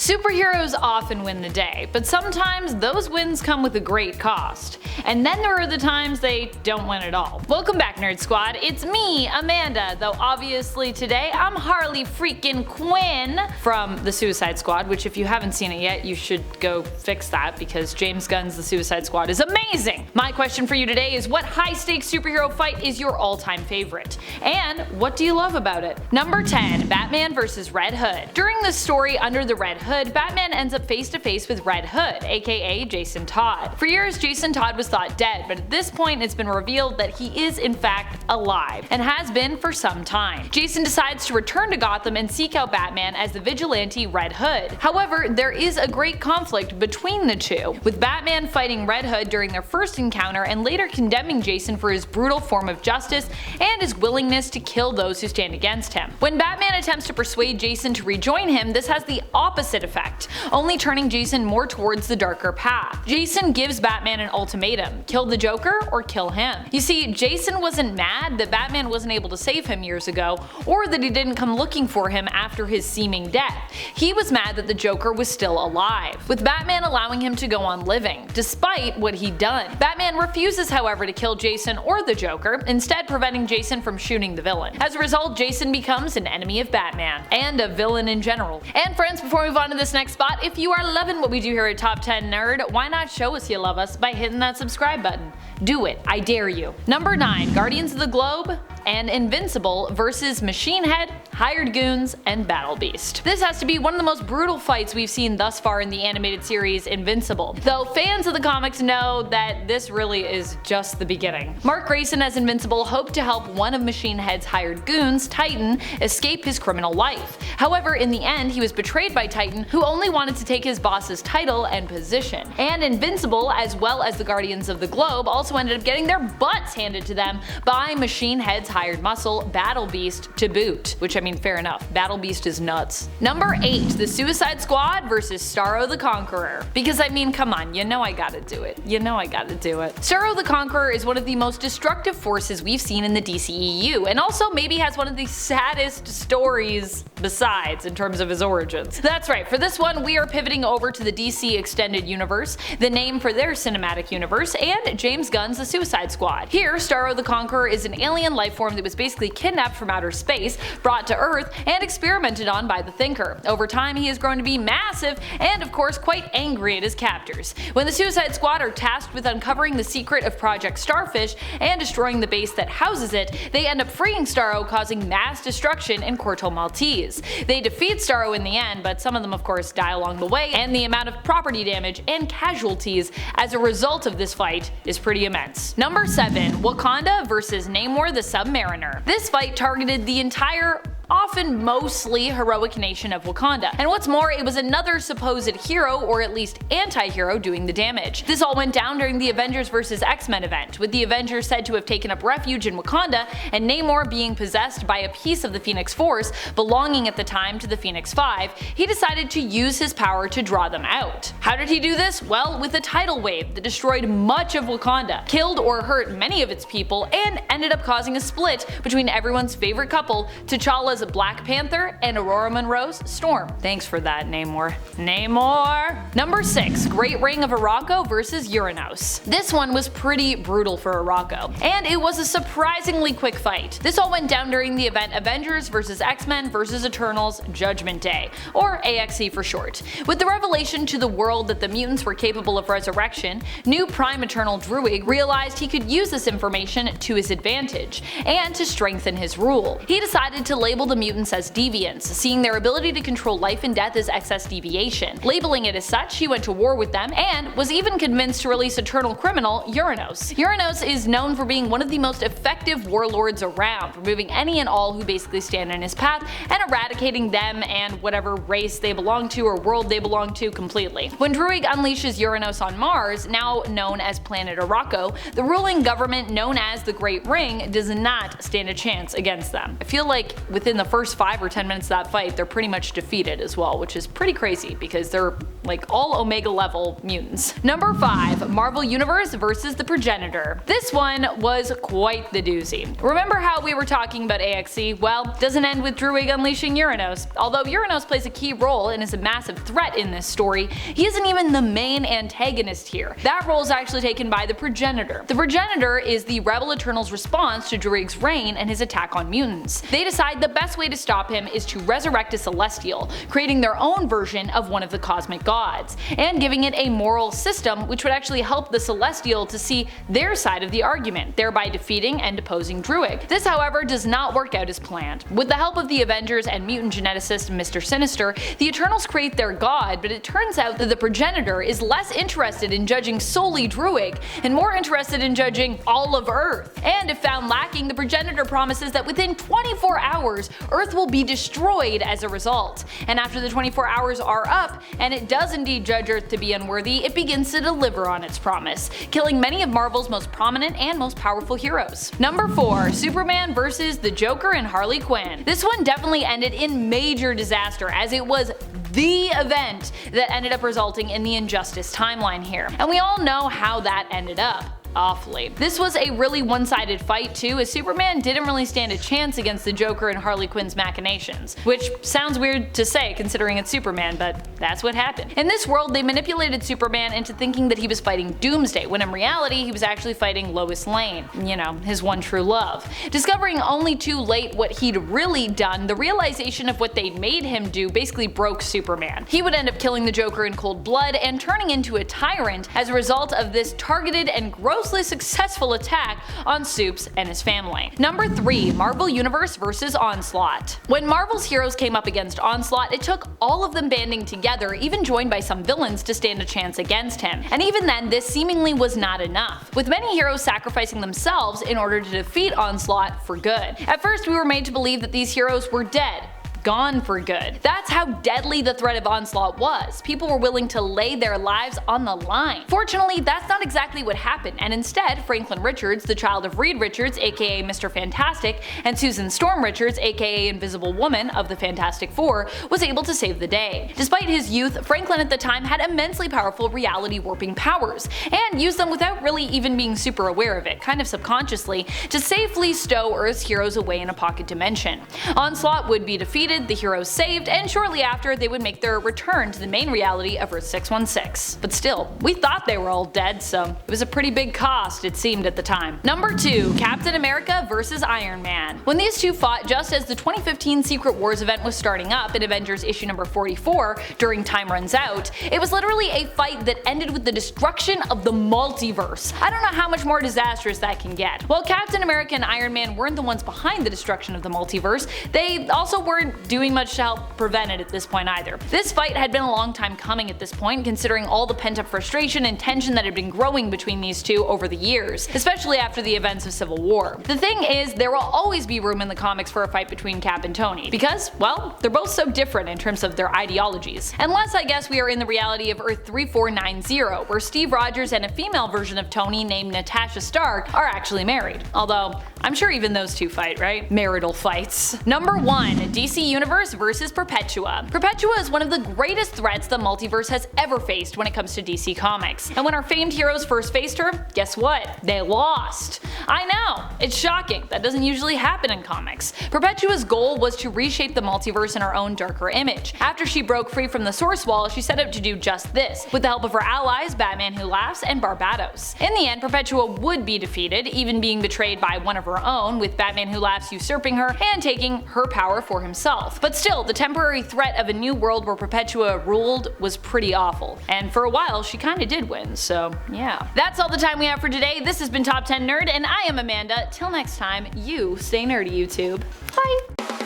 Superheroes often win the day, but sometimes those wins come with a great cost. And then there are the times they don't win at all. Welcome back, Nerd Squad. It's me, Amanda, though obviously today I'm Harley freaking Quinn from the Suicide Squad, which if you haven't seen it yet, you should go fix that because James Gunn's The Suicide Squad is amazing! My question for you today is, what high-stakes superhero fight is your all-time favorite? And what do you love about it? Number 10. Batman vs. Red Hood. During the story Under the Red Hood, Batman ends up face-to-face with Red Hood, aka Jason Todd. For years, Jason Todd was thought dead, but at this point it's been revealed that he is in fact alive, and has been for some time. Jason decides to return to Gotham and seek out Batman as the vigilante Red Hood. However, there is a great conflict between the two, with Batman fighting Red Hood during their first encounter and later condemning Jason for his brutal form of justice and his willingness to kill those who stand against him. When Batman attempts to persuade Jason to rejoin him, this has the opposite effect, only turning Jason more towards the darker path. Jason gives Batman an ultimatum: kill the Joker or kill him. You see, Jason wasn't mad that Batman wasn't able to save him years ago, or that he didn't come looking for him after his seeming death. He was mad that the Joker was still alive, with Batman allowing him to go on living, despite what he'd done. Batman refuses, however, to kill Jason or the Joker, instead preventing Jason from shooting the villain. As a result, Jason becomes an enemy of Batman, and a villain in general. And friends, before we move on to this next spot, if you are loving what we do here at Top 10 Nerd, why not show us you love us by hitting that subscribe button? Do it, I dare you. Number 9. Guardians of the Globe and Invincible vs. Machine Head, Hired Goons, and Battle Beast. This has to be one of the most brutal fights we've seen thus far in the animated series Invincible, though fans of the comics know that this really is just the beginning. Mark Grayson as Invincible hoped to help one of Machine Head's hired goons, Titan, escape his criminal life. However, in the end, he was betrayed by Titan, who only wanted to take his boss's title and position. And Invincible, as well as the Guardians of the Globe, also ended up getting their butts handed to them by Machine Head's hired muscle, Battle Beast, to boot. Which, I mean, fair enough. Battle Beast is nuts. Number 8. The Suicide Squad vs. Starro the Conqueror. Because I mean, come on, you know I gotta do it. You know I gotta do it. Starro the Conqueror is one of the most destructive forces we've seen in the DCEU, and also maybe has one of the saddest stories besides in terms of his origins. That's right, for this one we are pivoting over to the DC Extended Universe, the name for their cinematic universe, and James Gunn's The Suicide Squad. Here, Starro the Conqueror is an alien life form that was basically kidnapped from outer space, brought to Earth, and experimented on by the Thinker. Over time he has grown to be massive, and of course quite angry at his captors. When the Suicide Squad are tasked with uncovering the secret of Project Starfish and destroying the base that houses it, they end up freeing Starro, causing mass destruction in Corto Maltese. They defeat Starro in the end, but some of them of course die along the way, and the amount of property damage and casualties as a result of this fight is pretty immense. Number 7. Wakanda vs. Namor the Submariner. This fight targeted the entire, often mostly heroic nation of Wakanda. And what's more, it was another supposed hero, or at least anti-hero, doing the damage. This all went down during the Avengers vs. X-Men event, with the Avengers said to have taken up refuge in Wakanda, and Namor being possessed by a piece of the Phoenix Force belonging at the time to the Phoenix Five. He decided to use his power to draw them out. How did he do this? Well, with a tidal wave that destroyed much of Wakanda, killed or hurt many of its people, and ended up causing a split between everyone's favorite couple, T'Challa's Black Panther and Aurora Monroe's Storm. Thanks for that, Namor. Namor! Number 6. Great Ring of Arakko vs. Uranos. This one was pretty brutal for Arakko, and it was a surprisingly quick fight. This all went down during the event Avengers vs. X-Men vs. Eternals Judgment Day, or AXE for short. With the revelation to the world that the mutants were capable of resurrection, new Prime Eternal Druig realized he could use this information to his advantage, and to strengthen his rule. He decided to label the mutants as deviants, seeing their ability to control life and death as excess deviation. Labeling it as such, he went to war with them, and was even convinced to release eternal criminal Uranos. Uranos is known for being one of the most effective warlords around, removing any and all who basically stand in his path, and eradicating them and whatever race they belong to or world they belong to completely. When Druig unleashes Uranos on Mars, now known as Planet Arakko, the ruling government known as the Great Ring does not stand a chance against them. I feel like within within the first 5 or 10 minutes of that fight, they're pretty much defeated as well, which is pretty crazy because they're like all Omega level mutants. Number 5. Marvel Universe versus the Progenitor. This one was quite the doozy. Remember how we were talking about AXE? Well, doesn't end with Druig unleashing Uranos. Although Uranos plays a key role and is a massive threat in this story, he isn't even the main antagonist here. That role is actually taken by the Progenitor. The Progenitor is the Rebel Eternal's response to Druig's reign and his attack on mutants. They decide the best way to stop him is to resurrect a Celestial, creating their own version of one of the cosmic gods, and giving it a moral system which would actually help the Celestial to see their side of the argument, thereby defeating and deposing Druig. This, however, does not work out as planned. With the help of the Avengers and mutant geneticist Mr. Sinister, the Eternals create their god, but it turns out that the Progenitor is less interested in judging solely Druig and more interested in judging all of Earth. And if found lacking, the Progenitor promises that within 24 hours, Earth will be destroyed as a result. And after the 24 hours are up, and it does indeed judge Earth to be unworthy, it begins to deliver on its promise, killing many of Marvel's most prominent and most powerful heroes. Number 4. Superman versus the Joker and Harley Quinn. This one definitely ended in major disaster, as it was the event that ended up resulting in the Injustice timeline here. And we all know how that ended up. Awfully. This was a really one-sided fight too, as Superman didn't really stand a chance against the Joker and Harley Quinn's machinations. Which sounds weird to say considering it's Superman, but that's what happened. In this world, they manipulated Superman into thinking that he was fighting Doomsday, when in reality he was actually fighting Lois Lane, you know, his one true love. Discovering only too late what he'd really done, the realization of what they'd made him do basically broke Superman. He would end up killing the Joker in cold blood and turning into a tyrant as a result of this targeted and grossly successful attack on Supes and his family. Number 3. Marvel Universe versus Onslaught. When Marvel's heroes came up against Onslaught, it took all of them banding together, even joined by some villains, to stand a chance against him. And even then, this seemingly was not enough, with many heroes sacrificing themselves in order to defeat Onslaught for good. At first, we were made to believe that these heroes were dead, gone for good. That's how deadly the threat of Onslaught was. People were willing to lay their lives on the line. Fortunately, that's not exactly what happened, and instead, Franklin Richards, the child of Reed Richards, aka Mr. Fantastic, and Susan Storm Richards, aka Invisible Woman of the Fantastic Four, was able to save the day. Despite his youth, Franklin at the time had immensely powerful reality warping powers, and used them without really even being super aware of it, kind of subconsciously, to safely stow Earth's heroes away in a pocket dimension. Onslaught would be defeated, the heroes saved, and shortly after they would make their return to the main reality of Earth 616. But still, we thought they were all dead, so it was a pretty big cost, it seemed at the time. Number 2. Captain America versus Iron Man. When these two fought just as the 2015 Secret Wars event was starting up in Avengers issue number 44 during Time Runs Out, it was literally a fight that ended with the destruction of the multiverse. I don't know how much more disastrous that can get. While Captain America and Iron Man weren't the ones behind the destruction of the multiverse, they also weren't doing much to help prevent it at this point either. This fight had been a long time coming at this point, considering all the pent-up frustration and tension that had been growing between these two over the years, especially after the events of Civil War. The thing is, there will always be room in the comics for a fight between Cap and Tony, because, well, they're both so different in terms of their ideologies. Unless I guess we are in the reality of Earth 3490, where Steve Rogers and a female version of Tony named Natasha Stark are actually married. Although, I'm sure even those two fight, right? Marital fights. Number 1. DC Universe versus Perpetua. Perpetua is one of the greatest threats the multiverse has ever faced when it comes to DC Comics. And when our famed heroes first faced her, guess what? They lost. I know, it's shocking. That doesn't usually happen in comics. Perpetua's goal was to reshape the multiverse in her own darker image. After she broke free from the Source Wall, she set out to do just this, with the help of her allies Batman Who Laughs and Barbados. In the end, Perpetua would be defeated, even being betrayed by one of her own, with Batman Who Laughs usurping her and taking her power for himself. But still, the temporary threat of a new world where Perpetua ruled was pretty awful. And for a while, she kinda did win, so yeah. That's all the time we have for today. This has been Top 10 Nerd, and I am Amanda. Till next time, you stay nerdy, YouTube. Bye!